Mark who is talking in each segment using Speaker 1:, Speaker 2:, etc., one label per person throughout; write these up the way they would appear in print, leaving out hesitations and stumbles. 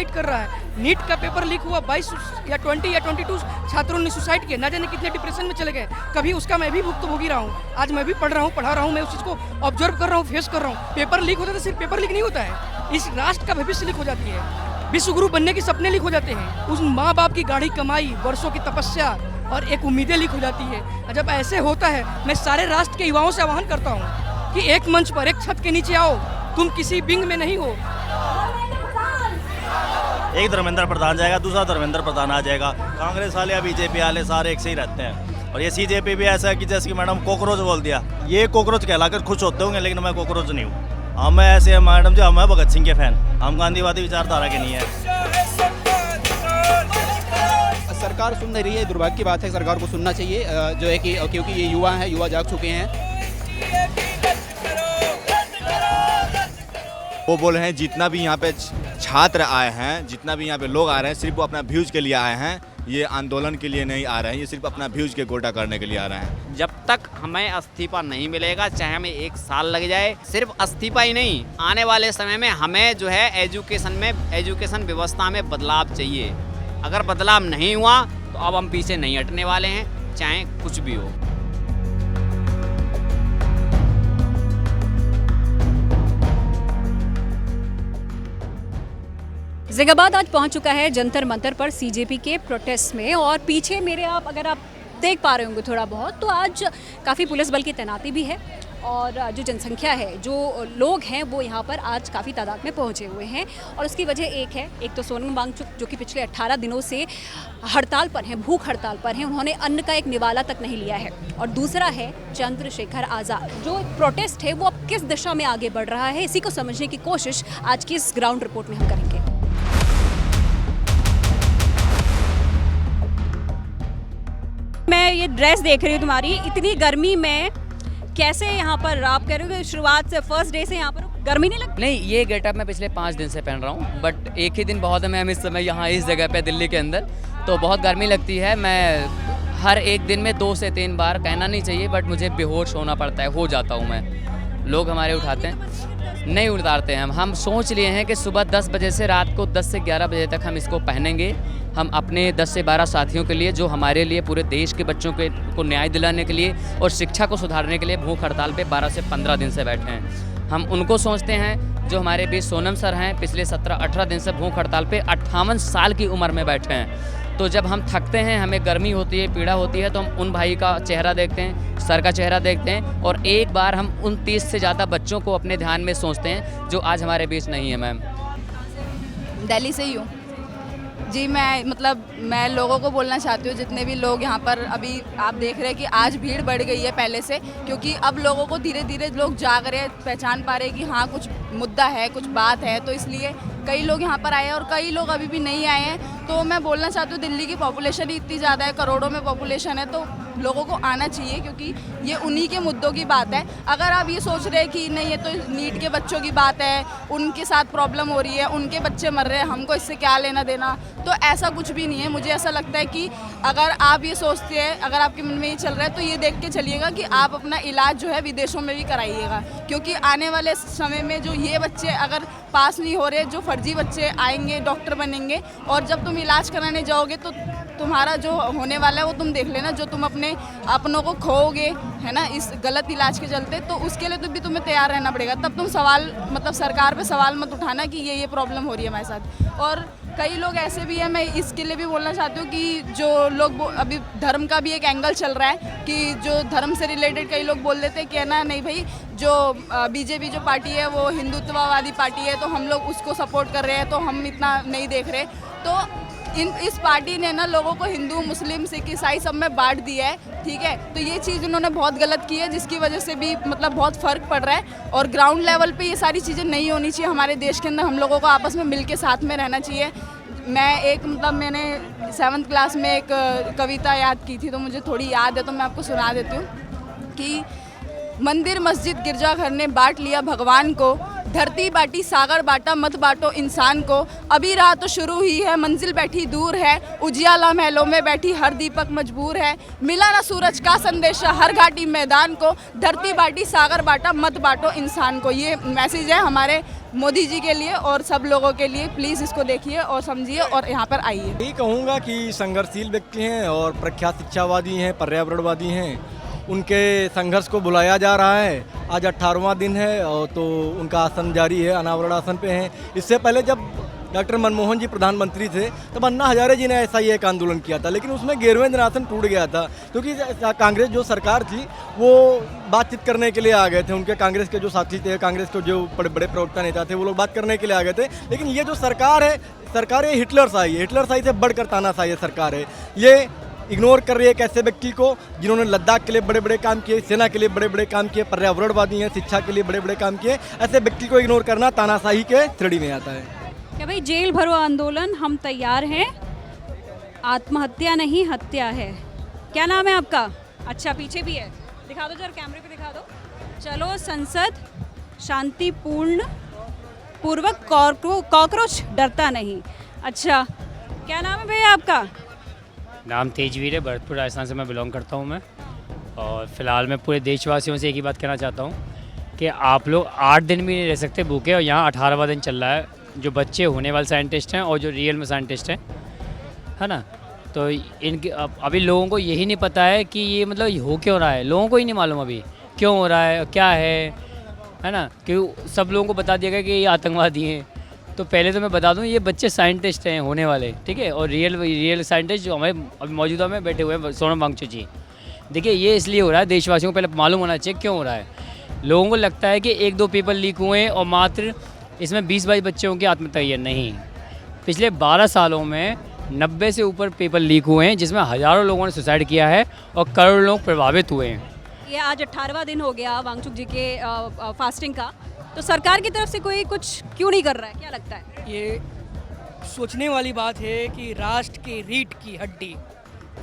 Speaker 1: Suicide कर रहा है। नीट का पेपर लीक हुआ, 22 या 20 या 22 छात्रों ने सुसाइड किया, ना जाने कितने डिप्रेशन में चले गए। कभी उसका मैं भी भुगतभोगी रहा हूँ। आज मैं भी पढ़ा रहा हूँ, मैं उस चीज़ को ऑब्जर्व कर रहा हूँ, फेस कर रहा हूँ। पेपर लीक होता है तो सिर्फ पेपर लीक नहीं होता है, इस राष्ट्र का भविष्य लीक हो जाती है। विश्वगुरु बनने के सपने लीक हो जाते हैं, उस माँ बाप की गाढ़ी कमाई, वर्षों की तपस्या और एक उम्मीदें लीक हो जाती है। जब ऐसे होता है, मैं सारे राष्ट्र के युवाओं से आह्वान करता हूँ कि एक मंच पर, एक छत के नीचे आओ, तुम किसी विंग में नहीं हो।
Speaker 2: एक धर्मेंद्र प्रधान जाएगा, दूसरा धर्मेंद्र प्रधान आ जाएगा। कांग्रेस वाले या बीजेपी वाले सारे एक से ही रहते हैं। और ये सीजेपी भी ऐसा है कि जैसे कि मैडम कॉकरोच बोल दिया, ये कॉकरोच कहलाकर खुश होते होंगे, लेकिन मैं कॉकरोच नहीं हूँ। हम ऐसे हैं मैडम जी, हम हैं भगत सिंह के फैन, हम गांधीवादी विचारधारा के नहीं है।
Speaker 3: सरकार सुन नहीं रही है, दुर्भाग्य की बात है। सरकार को सुनना चाहिए, जो है कि क्योंकि ये युवा हैं, युवा जाग चुके हैं।
Speaker 4: वो बोल रहे हैं जितना भी यहाँ पे छात्र आए हैं, जितना भी यहाँ पे लोग आ रहे हैं, सिर्फ वो अपना व्यूज के लिए आए हैं। ये आंदोलन के लिए नहीं आ रहे हैं, ये सिर्फ अपना व्यूज के गोटा करने के लिए आ रहे हैं।
Speaker 5: जब तक हमें इस्तीफा नहीं मिलेगा, चाहे हमें 1 साल लग जाए, सिर्फ इस्तीफा ही नहीं, आने वाले समय में हमें जो है एजुकेशन व्यवस्था में बदलाव चाहिए। अगर बदलाव नहीं हुआ तो अब हम पीछे नहीं हटने वाले हैं, चाहे कुछ भी हो।
Speaker 6: ज़िंदाबाद आज पहुंच चुका है जंतर मंतर पर सीजेपी के प्रोटेस्ट में, और पीछे मेरे अगर आप देख पा रहे होंगे थोड़ा बहुत, तो आज काफ़ी पुलिस बल की तैनाती भी है। और जो जनसंख्या है, जो लोग हैं, वो यहाँ पर आज काफ़ी तादाद में पहुँचे हुए हैं। और उसकी वजह एक तो सोनम वांगचुक, जो कि पिछले 18 दिनों से हड़ताल पर हैं, भूख हड़ताल पर हैं, उन्होंने अन्न का एक निवाला तक नहीं लिया है। और दूसरा है चंद्रशेखर आज़ाद। जो प्रोटेस्ट है वो अब किस दिशा में आगे बढ़ रहा है, इसी को समझने की कोशिश आज की इस ग्राउंड रिपोर्ट में हम करेंगे। मैं ये ड्रेस देख रही हूँ तुम्हारी, इतनी गर्मी में कैसे यहाँ पर आप कह रहे हो कि शुरुआत से फर्स्ट डे से यहाँ पर गर्मी नहीं लगती?
Speaker 7: नहीं, ये गेटअप मैं पिछले 5 दिन से पहन रहा हूँ, बट एक ही दिन बहुत है। मैं इस समय यहाँ इस जगह पे दिल्ली के अंदर, तो बहुत गर्मी लगती है। मैं हर एक दिन में 2 से 3 बार, कहना नहीं चाहिए, बट मुझे बेहोश होना पड़ता है, हो जाता हूँ मैं। लोग हमारे उठाते हैं, नहीं उतारते हैं। हम सोच लिए हैं कि सुबह 10 बजे से रात को 10 से 11 बजे तक हम इसको पहनेंगे। हम अपने 10 से 12 साथियों के लिए, जो हमारे लिए, पूरे देश के बच्चों को न्याय दिलाने के लिए और शिक्षा को सुधारने के लिए भूख हड़ताल पे 12 से 15 दिन से बैठे हैं। हम उनको सोचते हैं जो हमारे बीच सोनम सर हैं, पिछले 17-18 दिन से भूख हड़ताल पे 58 साल की उम्र में बैठे हैं। तो जब हम थकते हैं, हमें गर्मी होती है, पीड़ा होती है, तो हम उन भाई का चेहरा देखते हैं, सर का चेहरा देखते हैं, और एक बार हम उन 30 से ज़्यादा बच्चों को अपने ध्यान में सोचते हैं जो आज हमारे बीच नहीं है। मैम,
Speaker 8: दिल्ली से ही हूँ जी। मैं लोगों को बोलना चाहती हूँ, जितने भी लोग यहाँ पर, अभी आप देख रहे हैं कि आज भीड़ बढ़ गई है पहले से, क्योंकि अब लोगों को धीरे धीरे लोग जाग रहे हैं, पहचान पा रहे हैं कि हाँ कुछ मुद्दा है, कुछ बात है। तो इसलिए कई लोग यहाँ पर आए हैं और कई लोग अभी भी नहीं आए हैं। तो मैं बोलना चाहती हूँ, दिल्ली की पॉपुलेशन ही इतनी ज़्यादा है, करोड़ों में पॉपुलेशन है, तो लोगों को आना चाहिए, क्योंकि ये उन्हीं के मुद्दों की बात है। अगर आप ये सोच रहे हैं कि नहीं, ये तो नीट के बच्चों की बात है, उनके साथ प्रॉब्लम हो रही है, उनके बच्चे मर रहे हैं, हमको इससे क्या लेना देना, तो ऐसा कुछ भी नहीं है। मुझे ऐसा लगता है कि अगर आप ये सोचते हैं, अगर आपके मन में ये चल रहा है, तो ये देख के चलिएगा कि आप अपना इलाज जो है विदेशों में भी कराइएगा, क्योंकि आने वाले समय में जो ये बच्चे अगर पास नहीं हो रहे, जो फर्जी बच्चे आएंगे, डॉक्टर बनेंगे, और जब तुम इलाज कराने जाओगे तो तुम्हारा जो होने वाला है वो तुम देख लेना, जो तुम अपनों को खोओगे, है ना, इस गलत इलाज के चलते। तो उसके लिए तो भी तुम्हें तैयार रहना पड़ेगा। तब तुम सरकार पे सवाल मत उठाना कि ये प्रॉब्लम हो रही है हमारे साथ। और कई लोग ऐसे भी हैं, मैं इसके लिए भी बोलना चाहती हूँ कि जो लोग अभी धर्म का भी एक एंगल चल रहा है, कि जो धर्म से रिलेटेड कई लोग बोल देते हैं कि है ना, नहीं भाई, जो बीजेपी जो पार्टी है वो हिंदुत्ववादी पार्टी है, तो हम लोग उसको सपोर्ट कर रहे हैं, तो हम इतना नहीं देख रहे। तो इस पार्टी ने ना लोगों को हिंदू, मुस्लिम, सिख, ईसाई सब में बांट दिया है, ठीक है। तो ये चीज़ उन्होंने बहुत गलत की है, जिसकी वजह से भी बहुत फ़र्क पड़ रहा है। और ग्राउंड लेवल पे ये सारी चीज़ें नहीं होनी चाहिए हमारे देश के अंदर। हम लोगों को आपस में मिल के साथ में रहना चाहिए। मैंने 7th क्लास में एक कविता याद की थी, तो मुझे थोड़ी याद है, तो मैं आपको सुना देती हूँ कि मंदिर, मस्जिद, गिरजाघर ने बांट लिया भगवान को, धरती बाटी सागर बाटा मत बांटो इंसान को, अभी राह तो शुरू ही है मंजिल बैठी दूर है, उजियाला महलों में बैठी हर दीपक मजबूर है, मिला ना सूरज का संदेशा हर घाटी मैदान को, धरती बाटी सागर बाटा मत बांटो इंसान को। ये मैसेज है हमारे मोदी जी के लिए और सब लोगों के लिए। प्लीज़ इसको देखिए और समझिए और यहाँ पर आइए।
Speaker 9: यही कहूँगा कि संघर्षशील व्यक्ति हैं और प्रख्यात शिक्षावादी हैं, पर्यावरणवादी हैं, उनके संघर्ष को बुलाया जा रहा है। आज 18वां दिन है और तो उनका आसन जारी है, अनावरण आसन पे हैं। इससे पहले जब डॉक्टर मनमोहन जी प्रधानमंत्री थे तब अन्ना हजारे जी ने ऐसा ही एक आंदोलन किया था, लेकिन उसमें 11वें दिन आसन टूट गया था क्योंकि कांग्रेस जो सरकार थी वो बातचीत करने के लिए आ गए थे। उनके कांग्रेस के जो साथी थे, कांग्रेस के जो बड़े बड़े प्रवक्ता नेता थे, वो लोग बात करने के लिए आ गए थे। लेकिन ये जो सरकार है, सरकार ये हिटलरशाही है, हिटलरशाही से बढ़कर तानाशाही सरकार है। ये इग्नोर कर रही है एक ऐसे व्यक्ति को जिन्होंने लद्दाख के लिए बड़े बड़े काम किए, सेना के लिए बड़े बड़े काम किए, पर्यावरणवादी हैं, शिक्षा के लिए बड़े बड़े काम किए। ऐसे व्यक्ति को इग्नोर करना तानाशाही के श्रेणी में आता है।
Speaker 6: क्या भाई, जेल भरो आंदोलन, हम तैयार हैं, आत्महत्या नहीं हत्या है। क्या नाम है आपका? अच्छा, पीछे भी है, दिखा दो जरा, कैमरे पे दिखा दो। चलो, संसद शांतिपूर्ण पूर्वक, कॉकरोच डरता नहीं। अच्छा, क्या नाम है भैया आपका?
Speaker 10: नाम तेजवीर है, भरतपुर राजस्थान से मैं बिलोंग करता हूँ मैं। और फिलहाल मैं पूरे देशवासियों से एक ही बात कहना चाहता हूँ कि आप लोग 8 दिन भी नहीं रह सकते भूखे, और यहाँ 18वां दिन चल रहा है। जो बच्चे होने वाले साइंटिस्ट हैं और जो रियल में साइंटिस्ट हैं, है ना, तो इनके अभी लोगों को यही नहीं पता है कि ये मतलब हो क्यों रहा है। लोगों को ही नहीं मालूम अभी क्यों हो रहा है, क्या है ना, क्यों सब लोगों को बता दिया गया कि ये आतंकवादी हैं। तो पहले तो मैं बता दूं, ये बच्चे साइंटिस्ट हैं होने वाले, ठीक है, और रियल साइंटिस्ट जो हमारे अभी मौजूदा में बैठे हुए हैं, सोनम वांगचुक जी। देखिए, ये इसलिए हो रहा है, देशवासियों को पहले मालूम होना चाहिए क्यों हो रहा है। लोगों को लगता है कि 1-2 पेपर लीक हुए हैं और मात्र इसमें 20-22 बच्चों की आत्महत्या नहीं। पिछले 12 सालों में 90 से ऊपर पेपर लीक हुए हैं, जिसमें हज़ारों लोगों ने सुसाइड किया है और करोड़ों लोग प्रभावित हुए हैं।
Speaker 6: ये आज 18वां दिन हो गया वांगचुक जी के फास्टिंग का, तो सरकार की तरफ से कोई कुछ क्यों नहीं कर रहा है, क्या लगता है?
Speaker 1: ये सोचने वाली बात है कि राष्ट्र के रीढ़ की हड्डी,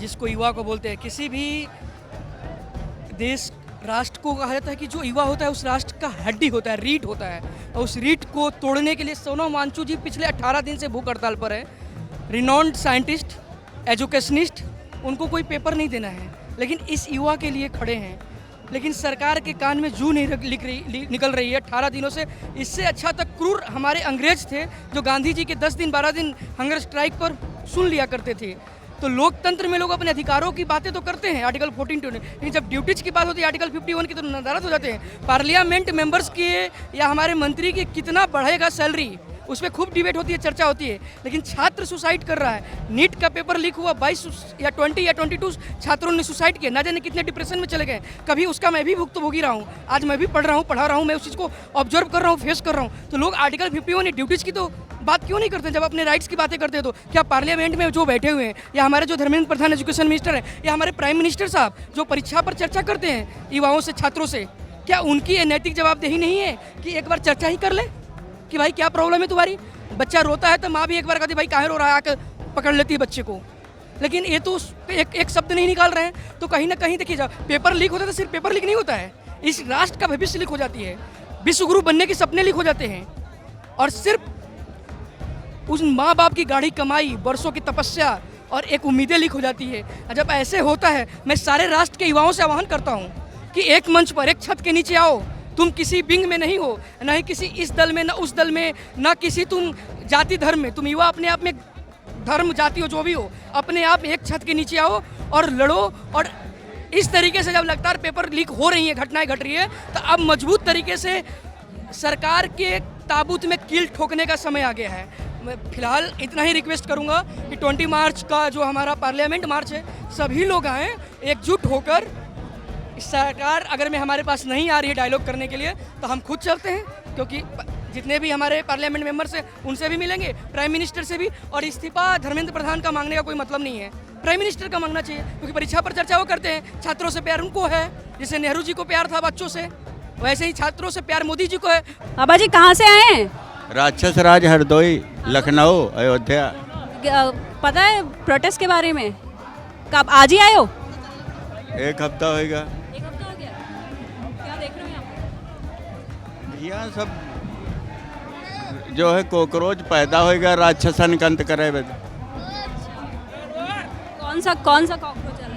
Speaker 1: जिसको युवा को बोलते हैं, किसी भी देश राष्ट्र को कहा जाता है कि जो युवा होता है उस राष्ट्र का हड्डी होता है, रीढ़ होता है। और उस रीढ़ को तोड़ने के लिए सोनम वांगचुक जी पिछले 18 दिन से भूख हड़ताल पर है। रिनॉन्ड साइंटिस्ट, एजुकेशनिस्ट, उनको कोई पेपर नहीं देना है, लेकिन इस युवा के लिए खड़े हैं। लेकिन सरकार के कान में जू नहीं निकल रही है 18 दिनों से। इससे अच्छा तक क्रूर हमारे अंग्रेज थे, जो गांधी जी के 10 दिन 12 दिन हंगर स्ट्राइक पर सुन लिया करते थे। तो लोकतंत्र में लोग अपने अधिकारों की बातें तो करते हैं, आर्टिकल 14 लेकिन जब ड्यूटीज की बात होती है आर्टिकल 51 की, तो नाराज हो जाते हैं। पार्लियामेंट मेंबर्स के या हमारे मंत्री के कितना बढ़ेगा सैलरी, उस पर खूब डिबेट होती है, चर्चा होती है। लेकिन छात्र सुसाइड कर रहा है। नीट का पेपर लीक हुआ, 22 या 20 या 22 छात्रों ने सुसाइड किया, ना जाने कितने डिप्रेशन में चले गए। कभी उसका मैं भी भुगतभोगी रहा हूँ, आज मैं भी पढ़ रहा हूँ, मैं उस चीज़ को ऑब्जर्व कर रहा हूँ, फेस कर रहा हूँ। तो लोग आर्टिकल 51 ड्यूटीज़ की तो बात क्यों नहीं करते? जब अपने राइट्स की बातें करते हैं तो क्या पार्लियामेंट में जो बैठे हुए हैं, या हमारे जो धर्मेंद्र प्रधान एजुकेशन मिनिस्टर हैं, या हमारे प्राइम मिनिस्टर साहब जो परीक्षा पर चर्चा करते हैं युवाओं से, छात्रों से, क्या उनकी ये नैतिक जवाबदेही नहीं है कि एक बार चर्चा ही कर ले कि भाई क्या प्रॉब्लम है तुम्हारी? बच्चा रोता है तो माँ भी एक बार कहती भाई काहे रो रहा है, आकर पकड़ लेती है बच्चे को। लेकिन ये तो एक शब्द नहीं निकाल रहे हैं। तो कहीं ना कहीं देखिए, जब पेपर लीक होता है तो सिर्फ पेपर लीक नहीं होता है, इस राष्ट्र का भविष्य लीक हो जाती है, विश्वगुरु बनने के सपने लीक हो जाते हैं, और सिर्फ उस माँ बाप की गाढ़ी कमाई, वर्षों की तपस्या और एक उम्मीदें लीक हो जाती है। जब ऐसे होता है, मैं सारे राष्ट्र के युवाओं से आह्वान करता हूँ कि एक मंच पर, एक छत के नीचे आओ। तुम किसी विंग में नहीं हो, ना ही किसी इस दल में, ना उस दल में, ना किसी तुम जाति धर्म में। तुम युवा अपने आप में, धर्म जाति हो जो भी हो, अपने आप एक छत के नीचे आओ और लड़ो। और इस तरीके से जब लगातार पेपर लीक हो रही हैं, घटनाएं घट रही है, तो अब मजबूत तरीके से सरकार के ताबूत में कील ठोकने का समय आ गया है। मैं फिलहाल इतना ही रिक्वेस्ट करूंगा कि 20 मार्च का जो हमारा पार्लियामेंट मार्च है, सभी लोग आएँ एकजुट होकर। सरकार अगर में हमारे पास नहीं आ रही है डायलॉग करने के लिए, तो हम खुद चलते हैं, क्योंकि जितने भी हमारे पार्लियामेंट मेंबर्स हैं उनसे भी मिलेंगे, प्राइम मिनिस्टर से भी। और इस्तीफा धर्मेंद्र प्रधान का मांगने का कोई मतलब नहीं है, प्राइम मिनिस्टर का मांगना चाहिए, क्योंकि परीक्षा पर चर्चा वो करते हैं। छात्रों से प्यार उनको है, जैसे नेहरू जी को प्यार था बच्चों से, वैसे ही छात्रों से प्यार मोदी जी को है।
Speaker 6: बाबा जी कहाँ से आए हैं?
Speaker 11: राक्षस राज, हरदोई, लखनऊ, अयोध्या।
Speaker 6: पता है प्रोटेस्ट के बारे में? कब आज ही आए हो?
Speaker 11: 1 हफ्ता होगा।
Speaker 6: 1 हफ्ता हो गया। क्या देख रहे हो यहाँ?
Speaker 11: यहाँ सब जो है कॉकरोच पैदा होएगा राक्षसन का अंत करे बे।
Speaker 6: कौन सा कॉकरोच है?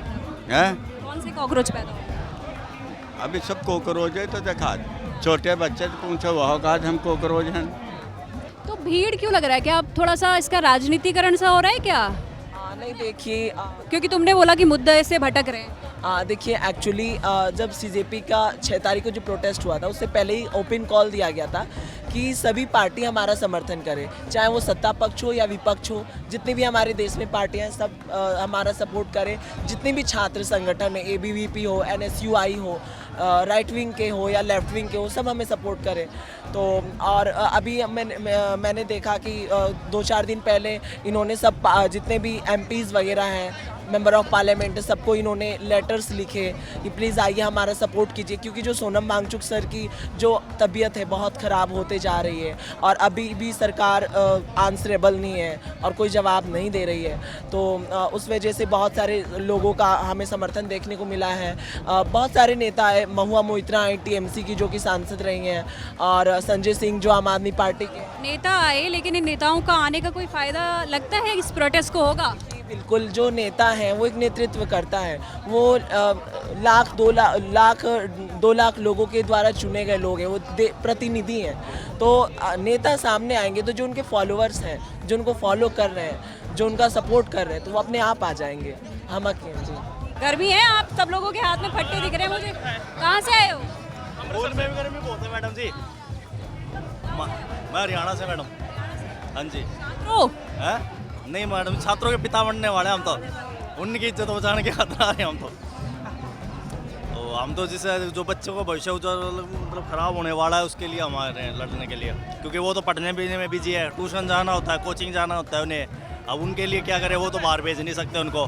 Speaker 11: हैं?
Speaker 6: कौन से कॉकरोच पैदा होगा?
Speaker 11: अभी सब कॉकरोच है तो देखा छोटे बच्चे से पूछो वह कहा हम कॉकरोच हैं।
Speaker 6: तो भीड़ क्यों लग रहा है? क्या अब थोड़ा सा इसका राजनीतिकरण सा हो रहा है क्या?
Speaker 12: नहीं देखिए
Speaker 6: क्योंकि तुमने बोला कि मुद्दे से भटक रहे हैं।
Speaker 12: देखिए एक्चुअली जब सीजेपी का 6 तारीख को जो प्रोटेस्ट हुआ था उससे पहले ही ओपन कॉल दिया गया था कि सभी पार्टी हमारा समर्थन करें, चाहे वो सत्ता पक्ष हो या विपक्ष हो, जितनी भी हमारे देश में पार्टियां हैं सब हमारा सपोर्ट करें। जितने भी छात्र संगठन है, ABVP हो, NSUI हो, राइट विंग के हो या लेफ्ट विंग के हो, सब हमें सपोर्ट करें। तो और अभी मैंने देखा कि 2-4 दिन पहले इन्होंने सब जितने भी MPs वगैरह हैं, मेंबर ऑफ पार्लियामेंट, सबको इन्होंने लेटर्स लिखे कि प्लीज़ आइए हमारा सपोर्ट कीजिए, क्योंकि जो सोनम वांगचुक सर की जो तबीयत है बहुत ख़राब होते जा रही है और अभी भी सरकार आंसरेबल नहीं है और कोई जवाब नहीं दे रही है। तो उस वजह से बहुत सारे लोगों का हमें समर्थन देखने को मिला है। बहुत सारे नेता है, महुआ मोइत्रा आई TMC की जो कि सांसद रही हैं, और संजय सिंह जो आम आदमी पार्टी के
Speaker 6: नेता आए, लेकिन इन नेताओं का आने का कोई फ़ायदा लगता है इस प्रोटेस्ट को होगा?
Speaker 12: बिल्कुल, जो नेता है वो एक नेतृत्व करता है, वो 2 लाख लोगों के द्वारा चुने गए लोग हैं, वो प्रतिनिधि हैं। तो नेता सामने आएंगे तो जो उनके फॉलोअर्स हैं, जो उनको फॉलो कर रहे हैं, जो उनका सपोर्ट कर रहे हैं, तो वो अपने आप आ जाएंगे। हम अकेले जी
Speaker 6: गर्मी है, आप सब लोगों के हाथ में फट्टे दिख रहे हैं मुझे। कहाँ से आए हो?
Speaker 2: फूल में भी गर्मी बहुत है मैडम जी। मैं हरियाणा से मैडम। हाँ जी।
Speaker 6: छात्रों?
Speaker 2: नहीं मैडम, छात्रों के पिता बनने वाले हम तो, उनकी इज्जत बचाने के खातिर आ रहे हैं हम तो हम तो जिससे जो बच्चों का भविष्य मतलब ख़राब होने वाला है उसके लिए हम आ रहे हैं लड़ने के लिए, क्योंकि वो तो पढ़ने में बिजी है, ट्यूशन जाना होता है, कोचिंग जाना होता है उन्हें। अब उनके लिए क्या करें, वो तो बाहर भेज नहीं सकते उनको।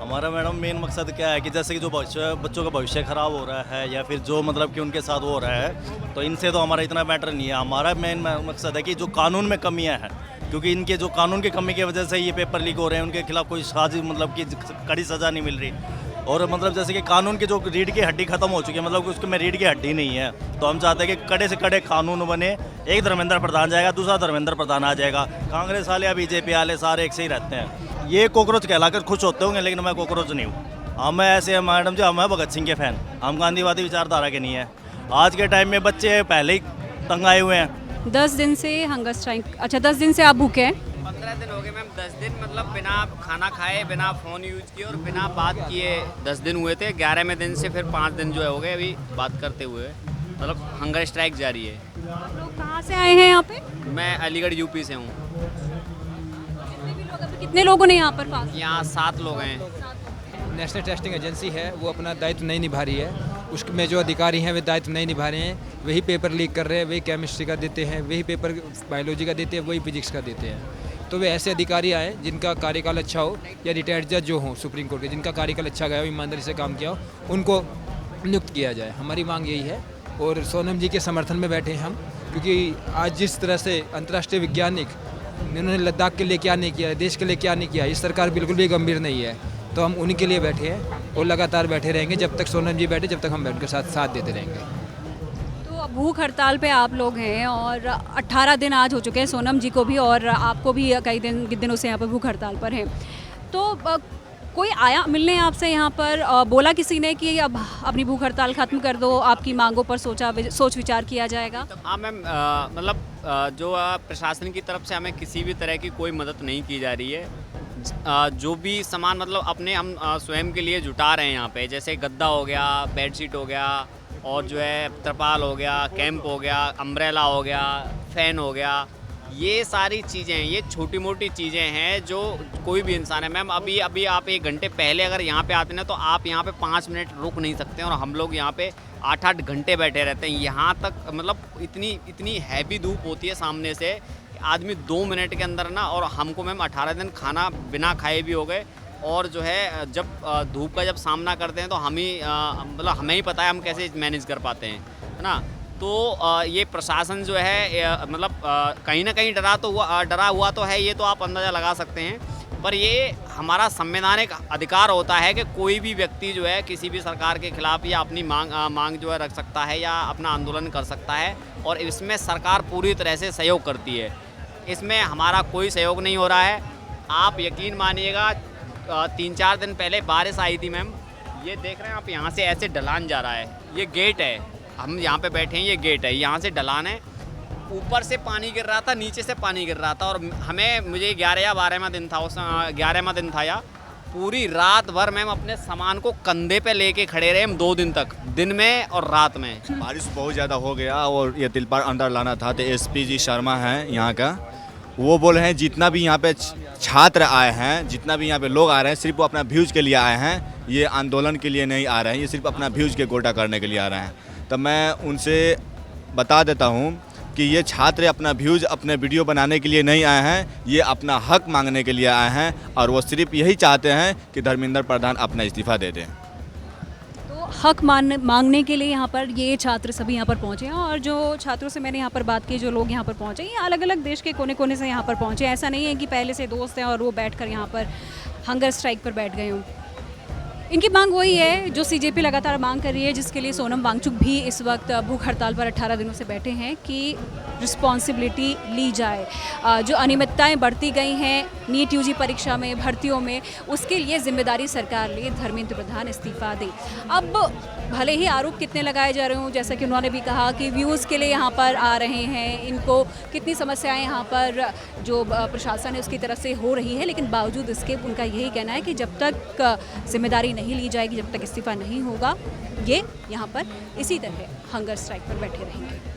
Speaker 2: हमारा मैडम मेन मकसद क्या है कि जैसे कि जो बच्चों का भविष्य ख़राब हो रहा है या फिर जो मतलब कि उनके साथ हो रहा है, तो इनसे तो हमारा इतना मैटर नहीं है। हमारा मेन मकसद है कि जो कानून में कमियां हैं, क्योंकि इनके जो कानून की कमी की वजह से ये पेपर लीक हो रहे हैं, उनके खिलाफ कोई साजिश मतलब कि कड़ी सज़ा नहीं मिल रही। और मतलब जैसे कि कानून की जो रीढ़ की हड्डी खत्म हो चुकी है, मतलब उसके में रीढ़ की हड्डी नहीं है, तो हम चाहते हैं कि कड़े से कड़े कानून बने। एक धर्मेंद्र प्रधान जाएगा, दूसरा धर्मेंद्र प्रधान आ जाएगा, कांग्रेस वाले या BJP वाले सारे एक से ही रहते हैं। ये कॉकरोच कहलाकर खुश होते होंगे, लेकिन मैं कॉकरोच नहीं हूँ। हम ऐसे मैडम जी, हम हैं भगत सिंह के फ़ैन, हम गांधीवादी विचारधारा के नहीं है। आज के टाइम में बच्चे पहले ही तंग आए हुए हैं।
Speaker 6: 10 दिन से हंगर स्ट्राइक। अच्छा, 10 दिन से आप भूखे हैं?
Speaker 5: 15 दिन हो गए मैम। 10 दिन मतलब बिना खाना खाए, बिना फ़ोन यूज किए और बिना बात किए 10 दिन हुए थे। 11वें दिन से फिर 5 दिन जो है हो गए अभी बात करते हुए, मतलब हंगर स्ट्राइक जारी है।
Speaker 6: आप लोग कहाँ से आए हैं यहाँ पे?
Speaker 5: मैं अलीगढ़ UP से हूँ।
Speaker 6: कितने लोगों ने यहाँ पर पास?
Speaker 5: यहाँ 7 लोग हैं।
Speaker 13: नेशनल टेस्टिंग एजेंसी है, वो अपना दायित्व नहीं निभा रही है। उसमें जो अधिकारी हैं वे दायित्व नहीं निभा रहे हैं। वही पेपर लीक कर रहे हैं, वही केमिस्ट्री का देते हैं, वही पेपर बायोलॉजी का देते हैं, वही फिजिक्स का देते हैं। तो वे ऐसे अधिकारी आए जिनका कार्यकाल अच्छा हो, या रिटायर्ड जज जो हों सुप्रीम कोर्ट के, जिनका कार्यकाल अच्छा गया हो, ईमानदारी से काम किया हो, उनको नियुक्त किया जाए। हमारी मांग यही है। और सोनम जी के समर्थन में बैठे हैं हम, क्योंकि आज जिस तरह से अंतर्राष्ट्रीय वैज्ञानिक उन्होंने लद्दाख के लिए क्या नहीं किया, देश के लिए क्या नहीं किया, इस सरकार बिल्कुल भी गंभीर नहीं है। तो हम उन्हीं के लिए बैठे हैं और लगातार बैठे रहेंगे जब तक सोनम जी बैठे, जब तक हम उनके साथ देते रहेंगे।
Speaker 6: तो भूख हड़ताल पे आप लोग हैं और 18 दिन आज हो चुके हैं सोनम जी को भी, और आपको भी कई दिनों से यहाँ पर भूख हड़ताल पर हैं। तो कोई आया मिलने आपसे यहाँ पर, बोला किसी ने कि अब अपनी भूख हड़ताल ख़त्म कर दो, आपकी मांगों पर सोच विचार किया जाएगा?
Speaker 5: हाँ मैम, मतलब जो प्रशासन की तरफ से हमें किसी भी तरह की कोई मदद नहीं की जा रही है। जो भी सामान मतलब अपने हम स्वयं के लिए जुटा रहे हैं यहाँ पे, जैसे गद्दा हो गया, बेडशीट हो गया, और जो है तरपाल हो गया, कैंप हो गया, अम्ब्रेला हो गया, फ़ैन हो गया, ये सारी चीज़ें हैं, ये छोटी मोटी चीज़ें हैं जो कोई भी इंसान है। मैम अभी आप 1 घंटे पहले अगर यहाँ पे आते हैं तो आप यहाँ पे 5 मिनट रुक नहीं सकते, और हम लोग यहाँ पे 8-8 घंटे बैठे रहते हैं। यहाँ तक मतलब इतनी हैवी धूप होती है सामने से, आदमी 2 मिनट के अंदर ना, और हमको मैम 18 दिन खाना बिना खाए भी हो गए। और जो है जब धूप का जब सामना करते हैं तो मतलब हमें ही पता है हम कैसे मैनेज कर पाते हैं, है ना। तो ये प्रशासन जो है मतलब कहीं ना कहीं डरा हुआ तो है, ये तो आप अंदाज़ा लगा सकते हैं। पर ये हमारा संवैधानिक अधिकार होता है कि कोई भी व्यक्ति जो है किसी भी सरकार के खिलाफ या अपनी मांग जो है रख सकता है या अपना आंदोलन कर सकता है, और इसमें सरकार पूरी तरह से सहयोग करती है। इसमें हमारा कोई सहयोग नहीं हो रहा है। आप यकीन मानिएगा 3-4 दिन पहले बारिश आई थी मैम, ये देख रहे हैं आप, यहाँ से ऐसे ढलान जा रहा है, ये गेट है, हम यहाँ पे बैठे हैं, ये गेट है, यहाँ से ढलान है, ऊपर से पानी गिर रहा था, नीचे से पानी गिर रहा था, और मुझे 11 या 12वां दिन था, उस 11वां दिन था, या पूरी रात भर मैम अपने सामान को कंधे पे लेके खड़े रहे हम 2 दिन तक, दिन में और रात में।
Speaker 4: बारिश बहुत ज़्यादा हो गया और ये तिलपार अंदर लाना था, तो एसपी जी शर्मा हैं यहाँ का, वो बोल रहे हैं जितना भी यहाँ पे छात्र आए हैं, जितना भी यहाँ पे लोग आ रहे हैं, सिर्फ वो अपना व्यूज़ के लिए आए हैं, ये आंदोलन के लिए नहीं आ रहे हैं, ये सिर्फ अपना व्यूज़ के गोटा करने के लिए आ रहे हैं। तो मैं उनसे बता देता हूँ कि ये छात्र अपना व्यूज़ अपने वीडियो बनाने के लिए नहीं आए हैं, ये अपना हक मांगने के लिए आए हैं, और वो सिर्फ यही चाहते हैं कि धर्मेंद्र प्रधान अपना इस्तीफ़ा दे दें।
Speaker 6: तो हक मांगने के लिए यहाँ पर ये छात्र सभी यहाँ पर पहुँचे हैं, और जो छात्रों से मैंने यहाँ पर बात की, जो लोग यहाँ पर पहुँचे, ये अलग अलग देश के कोने कोने से यहाँ पर पहुँचे। ऐसा नहीं है कि पहले से दोस्त हैं और वो बैठकर यहाँ पर हंगर स्ट्राइक पर बैठ गए हों। इनकी मांग वही है जो सीजेपी लगातार मांग कर रही है, जिसके लिए सोनम वांगचुक भी इस वक्त भूख हड़ताल पर 18 दिनों से बैठे हैं कि रिस्पॉन्सिबिलिटी ली जाए। जो अनियमितताएं बढ़ती गई हैं नीट यूजी परीक्षा में, भर्तियों में, उसके लिए जिम्मेदारी सरकार ले, धर्मेंद्र प्रधान इस्तीफा दे। अब भले ही आरोप कितने लगाए जा रहे हों, जैसा कि उन्होंने भी कहा कि व्यूज़ के लिए यहाँ पर आ रहे हैं, इनको कितनी समस्याएं यहाँ पर जो प्रशासन है उसकी तरफ से हो रही है, लेकिन बावजूद इसके उनका यही कहना है कि जब तक जिम्मेदारी नहीं ली जाएगी, जब तक इस्तीफा नहीं होगा, ये यहाँ पर इसी तरह हंगर स्ट्राइक पर बैठे रहेंगे।